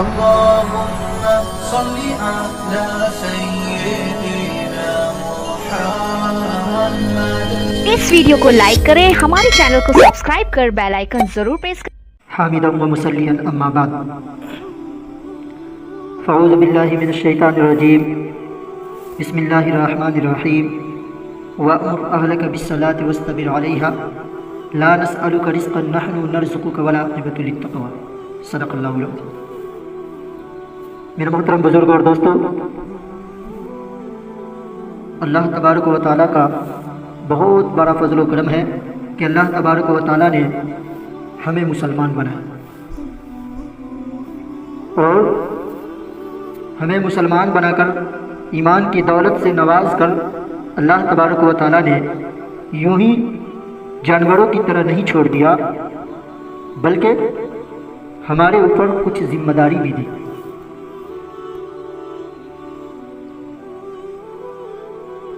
اللهم صل على سيدنا محمد. اس ویڈیو کو لائک کریں، ہمارے چینل کو سبسکرائب کر بیل آئیکن ضرور پریس کریں. حامدا و مسلیاً اما بعد فاعوذ باللہ من الشیطان الرجیم بسم اللہ الرحمن الرحیم وَأْمُرْ أَهْلَكَ بِالصَّلَاةِ وَاسْتَبِرْ عَلَيْهَا لَا نَسْأَلُكَ رِزْقًا نَحْنُ نَرْزُقُكَ وَالْعَاقِبَةُ لِلتَّقْوَىٰ. صدق اللہ العظیم. میرے محترم بزرگ اور دوستو، اللہ تبارک و تعالیٰ کا بہت بڑا فضل و کرم ہے کہ اللہ تبارک و تعالیٰ نے ہمیں مسلمان بنایا اور ہمیں مسلمان بنا کر ایمان کی دولت سے نواز کر اللہ تبارک و تعالیٰ نے یوں ہی جانوروں کی طرح نہیں چھوڑ دیا، بلکہ ہمارے اوپر کچھ ذمہ داری بھی دی.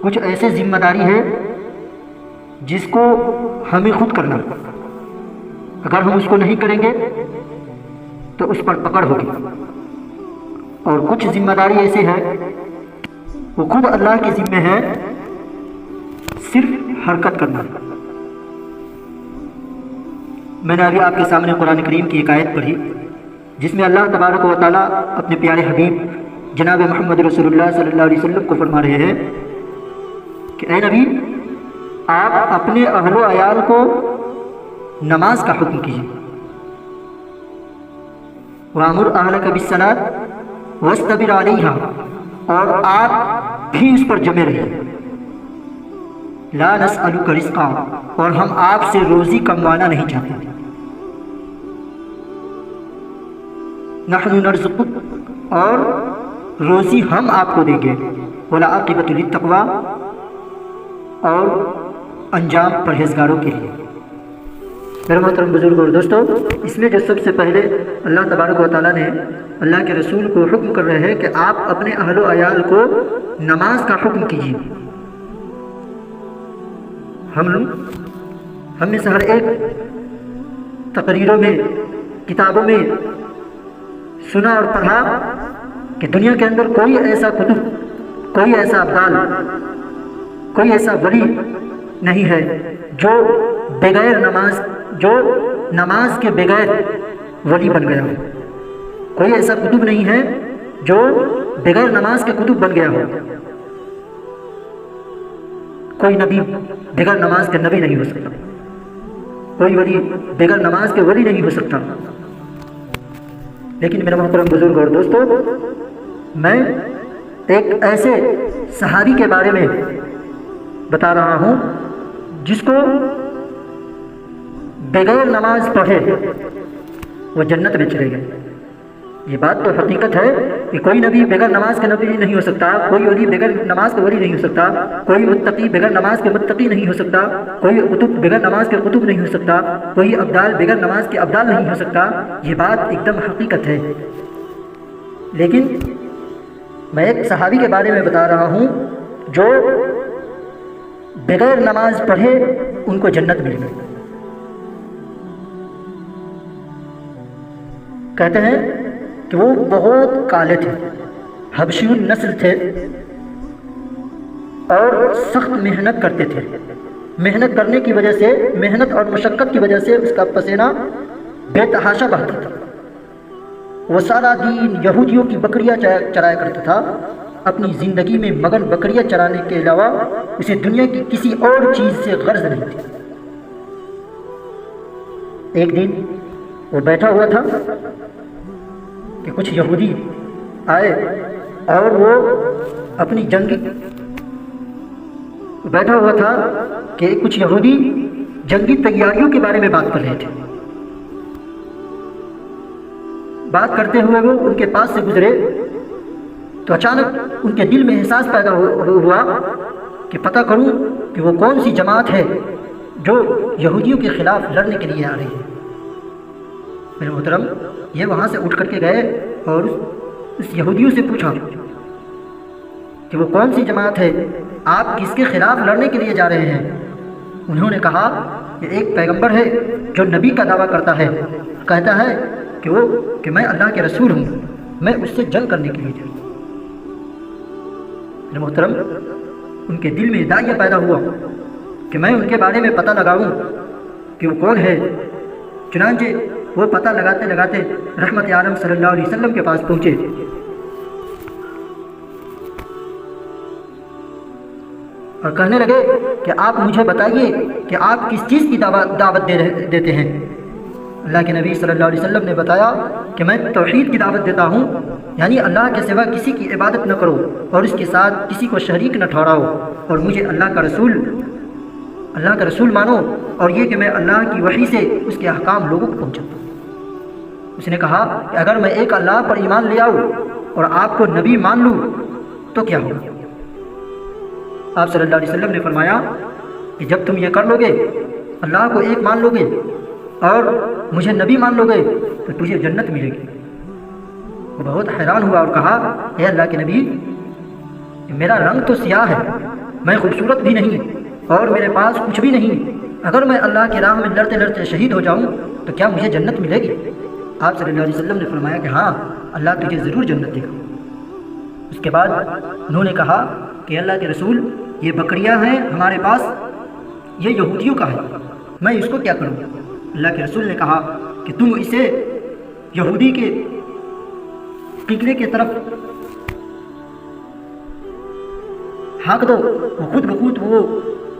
کچھ ایسے ذمہ داری ہے جس کو ہمیں خود کرنا، اگر ہم اس کو نہیں کریں گے تو اس پر پکڑ ہوگی. اور کچھ ذمہ داری ایسی ہے وہ خود اللہ کے ذمہ ہے، صرف حرکت کرنا. میں نے ابھی آپ کے سامنے قرآن کریم کی ایک آیت پڑھی جس میں اللہ تبارک و تعالیٰ اپنے پیارے حبیب جناب محمد رسول اللہ صلی اللہ علیہ وسلم کو فرما رہے ہیں کہ اے نبی، آپ اپنے اہل و عیال کو نماز کا حکم کیجیے. وَأْمُرْ أَهْلَكَ بِالصَّلَاةِ وَاسْتَبِرْ عَلَيْهَا، اور آپ بھی اس پر جمے رہیے. لَا نَسْأَلُكَ رِزْقًا، اور ہم آپ سے روزی کموانا نہیں چاہتے. نَحْنُ نَرْزُقُكَ، اور روزی ہم آپ کو دیں گے. وَالْعَاقِبَةُ لِلتَّقْوَىٰ، اور انجام پرہیزگاروں کے لیے. میرے محترم بزرگ اور دوستو، اس میں جو سب سے پہلے اللہ تبارک و تعالیٰ نے اللہ کے رسول کو حکم کر رہے ہیں کہ آپ اپنے اہل و عیال کو نماز کا حکم کیجیے. ہم میں سے ہر ایک تقریروں میں، کتابوں میں سنا اور پڑھا کہ دنیا کے اندر کوئی ایسا قطب، کوئی ایسا ابدال، کوئی ایسا ولی نہیں ہے جو نماز کے بغیر ولی بن گیا ہو. کوئی ایسا قطب نہیں ہے جو بغیر نماز کے قطب بن گیا ہو. کوئی نبی بغیر نماز کے نبی نہیں ہو سکتا، کوئی ولی بغیر نماز کے ولی نہیں ہو سکتا. لیکن میرے محترم بزرگ اور دوستو، میں ایک ایسے صحابی کے بارے میں بتا رہا ہوں جس کو بغیر نماز پڑھے وہ جنت میں چلے گئے. یہ بات تو حقیقت ہے کہ کوئی نبی بغیر نماز کے نبی نہیں ہو سکتا، کوئی ولی بغیر نماز کے ولی نہیں ہو سکتا، کوئی متقی بغیر نماز کے متقی نہیں ہو سکتا، کوئی قطب بغیر نماز کے قطب نہیں ہو سکتا، کوئی ابدال بغیر نماز کے ابدال نہیں ہو سکتا. یہ بات ایک دم حقیقت ہے. لیکن میں ایک صحابی کے بارے میں بتا رہا ہوں جو بغیر نماز پڑھے ان کو جنت مل گئی. کہتے ہیں کہ وہ بہت کالے تھے، حبشی النسل تھے اور سخت محنت کرتے تھے. محنت کرنے کی وجہ سے، محنت اور مشقت کی وجہ سے اس کا پسینہ بے تحاشا بہتا تھا. وہ سارا دن یہودیوں کی بکریاں چرایا کرتا تھا. اپنی زندگی میں مگن بکریاں چرانے کے علاوہ اسے دنیا کی کسی اور چیز سے غرض نہیں تھی. ایک دن وہ بیٹھا ہوا تھا کہ کچھ یہودی آئے اور وہ اپنی بیٹھا ہوا تھا کہ کچھ یہودی جنگی تیاریوں کے بارے میں بات کر رہے تھے. بات کرتے ہوئے وہ ان کے پاس سے گزرے تو اچانک ان کے دل میں احساس پیدا ہوا کہ پتہ کروں کہ وہ کون سی جماعت ہے جو یہودیوں کے خلاف لڑنے کے لیے آ رہی ہے. میرے محترم، یہ وہاں سے اٹھ کر کے گئے اور اس یہودیوں سے پوچھا کہ وہ کون سی جماعت ہے، آپ کس کے خلاف لڑنے کے لیے جا رہے ہیں؟ انہوں نے کہا کہ ایک پیغمبر ہے جو نبی کا دعویٰ کرتا ہے، کہتا ہے کہ کہ میں اللہ کے رسول ہوں، میں اس سے جنگ کرنے کے لیے جا رہا ہوں۔ میرے محترم، ان کے دل میں داعیہ پیدا ہوا کہ میں ان کے بارے میں پتہ لگاؤں کہ وہ کون ہے۔ چنانچہ وہ پتہ لگاتے لگاتے رحمت عالم صلی اللہ علیہ وسلم کے پاس پہنچے اور کہنے لگے کہ آپ مجھے بتائیے کہ آپ کس چیز کی دعوت دیتے ہیں۔ اللہ کے نبی صلی اللہ علیہ وسلم نے بتایا کہ میں توحید کی دعوت دیتا ہوں، یعنی اللہ کے سوا کسی کی عبادت نہ کرو اور اس کے ساتھ کسی کو شریک نہ ٹھہراؤ، اور مجھے اللہ کا رسول مانو، اور یہ کہ میں اللہ کی وحی سے اس کے احکام لوگوں کو پہنچاتا ہوں۔ اس نے کہا کہ اگر میں ایک اللہ پر ایمان لے آؤں اور آپ کو نبی مان لوں تو کیا ہوگا؟ آپ صلی اللہ علیہ وسلم نے فرمایا کہ جب تم یہ کر لو گے، اللہ کو ایک مان لو گے اور مجھے نبی مان لو گے تو تجھے جنت ملے گی۔ وہ بہت حیران ہوا اور کہا، اے اللہ کے نبی، میرا رنگ تو سیاہ ہے، میں خوبصورت بھی نہیں اور میرے پاس کچھ بھی نہیں، اگر میں اللہ کی راہ میں لڑتے لڑتے شہید ہو جاؤں تو کیا مجھے جنت ملے گی؟ آپ صلی اللہ علیہ وسلم نے فرمایا کہ ہاں، اللہ تجھے ضرور جنت دے گا۔ اس کے بعد انہوں نے کہا کہ اللہ کے رسول، یہ بکریاں ہیں ہمارے پاس، یہ یہودیوں کا ہے، میں اس کو کیا کروں؟ اللہ کے رسول نے کہا کہ تم اسے یہودی کے قبلے کی طرف ہانک دو، وہ خود بخود وہ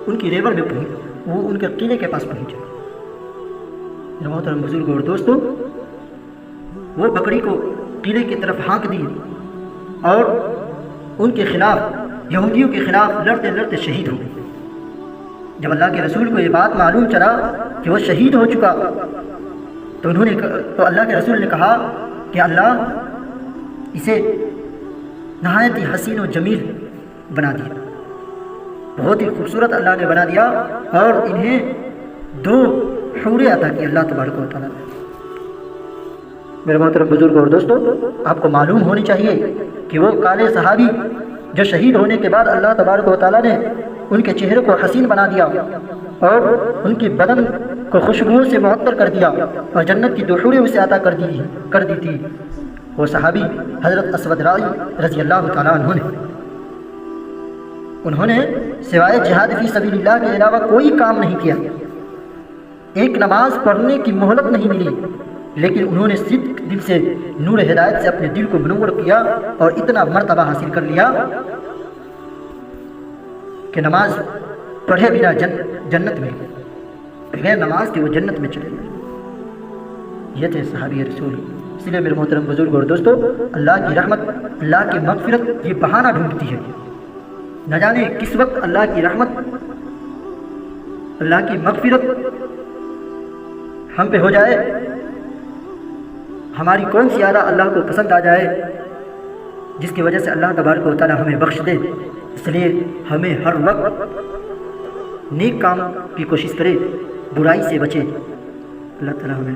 ان کی ریور میں وہ ان کے قلعے کے پاس پہنچے۔ میرے محترم بزرگ اور دوستو، وہ بکری کو قلعے کی طرف ہانک دی اور ان کے خلاف، یہودیوں کے خلاف لڑتے لڑتے شہید ہو گئے۔ جب اللہ کے رسول کو یہ بات معلوم چلا کہ وہ شہید ہو چکا تو اللہ کے رسول نے کہا کہ اللہ اسے نہایت ہی حسین و جمیل بنا دیا، بہت ہی خوبصورت اللہ نے بنا دیا، اور انہیں 2 حوریں عطا کی اللہ تبارک و تعالیٰ نے۔ میرے محترم بزرگ اور دوستو، آپ کو معلوم ہونی چاہیے کہ وہ کالے صحابی جو شہید ہونے کے بعد اللہ تبارک و تعالیٰ نے ان کے چہرے کو حسین بنا دیا اور ان کی بدن کو خوشبوؤں سے معطر کر دیا اور جنت کی 2 حوریں اسے عطا کر دی تھی، وہ صحابی حضرت اسود رائی رضی اللہ تعالیٰ عنہ نے۔ انہوں نے سوائے جہاد فی سبیل اللہ کے علاوہ کوئی کام نہیں کیا، ایک نماز پڑھنے کی مہلت نہیں ملی، لیکن انہوں نے صدق دل سے نور ہدایت سے اپنے دل کو منور کیا اور اتنا مرتبہ حاصل کر لیا کہ نماز پڑھے بنا جنت میں، بغیر نماز کے وہ جنت میں چلے گئے۔ یہ تھے صحابی رسول۔ اس لیے میرے محترم بزرگ اور دوستو، اللہ کی رحمت، اللہ کی مغفرت یہ بہانہ ڈھونڈتی ہے، نہ جانے کس وقت اللہ کی رحمت، اللہ کی مغفرت ہم پہ ہو جائے، ہماری کون سی اعلیٰ اللہ کو پسند آ جائے جس کی وجہ سے اللہ تبارک و تعالیٰ ہمیں بخش دے۔ اس لیے ہمیں ہر وقت نیک کام کی کوشش کرے، برائی سے بچے۔ اللہ تعالیٰ ہمیں